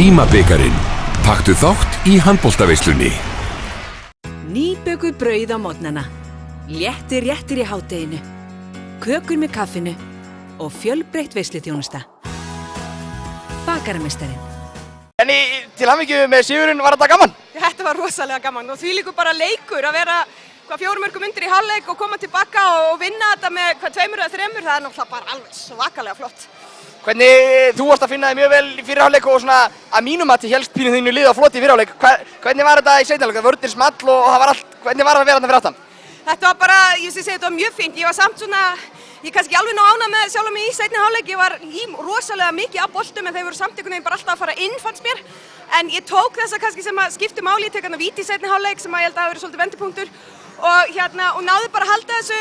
Símabikarinn. Taktu þátt í handboltaveislunni. Nýbökuð brauð á morgnana, léttir réttir í hádeginu, kökur með kaffinu og fjölbreytt veisluþjónusta. Bakarameistarinn. Til hamingju með sigurinn, var þetta gaman? Þetta var rosalega gaman og þvílíkur bara leikur að vera 4 mörkum undir í hálfleik og koma tilbaka og vinna þetta með 2 eða 3, það er náttúrulega bara alveg svakalega flott. Hvernig, þú varst að finna þig mjög vel í fyrri hálfleik og svona að mínum mati hélst pínu þínu lið á floti í fyrri hálfleik. Hvernig var þetta í seinni hálfleik? Vörnin small og það var allt, hvernig var það að vera þarna fyrir aftan? Þetta var bara, þetta var mjög fínt, ég var samt svona, ég kannski alveg ná ánægð með sjálfa mig í seinni hálfleik, ég var í rosalega mikið af boltum en þeir voru samt einhvern veginn bara alltaf að fara inn fannst mér. En ég tók þessa kannski sem að skipti máli, ég tek hana víti í seinni hálfleik sem að ég held að hafi verið svolítið vendipunktur og náðu bara að halda þessu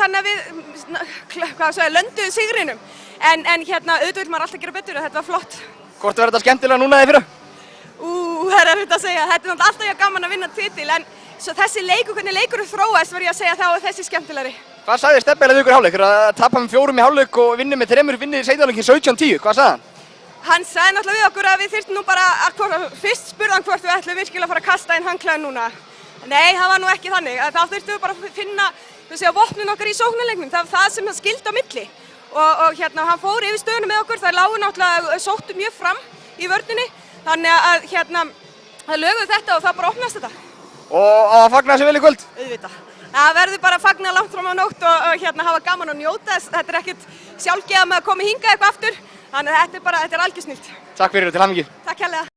þannig að við lönduðu sigrinum. En auðvitað vil maður alltaf gera betur og þetta var flott. Hvort verður þetta skemmtilega núna eða í fyrra? Það er erfitt að segja, þetta er náttúrulega alltaf gaman að vinna titil en svo þessi leikur, hvernig leikurinn þróast verð ég að segja þá er þessi skemmtilegri. Hvað sagði Stebbi ykkur í hálfleik? Að tapa með 4 í hálfleik og vinna með 3 vinnið í seinni hálfleikin 17-10, hvað sagði hann? Hann sagði náttúrulega við okkur að við þyrftum nú bara fyrst spurði hann hvort við ætlum virkilega að fara að kasta inn handklæðin núna. Nei, það var nú ekki þannig, þá þurftum við bara að finna vopnin okkar í sóknarleiknum, það var það sem skildi á milli. Og hann fór yfir stöðuna með okkur, það lágu náttúrulega sóttu mjög fram í vörninni, þannig að það löguðu þetta og það bara opnast þetta. Og að fagna þessu vel í kvöld? Auðvitað. Það verður bara að fagna langt fram á nótt og hafa gaman og njóta þess, þetta er ekkert sjálfgefið með að koma hingað eitthvað aftur, þannig að þetta er algjör snilld. Takk fyrir og til hamingju. Takk hérlega.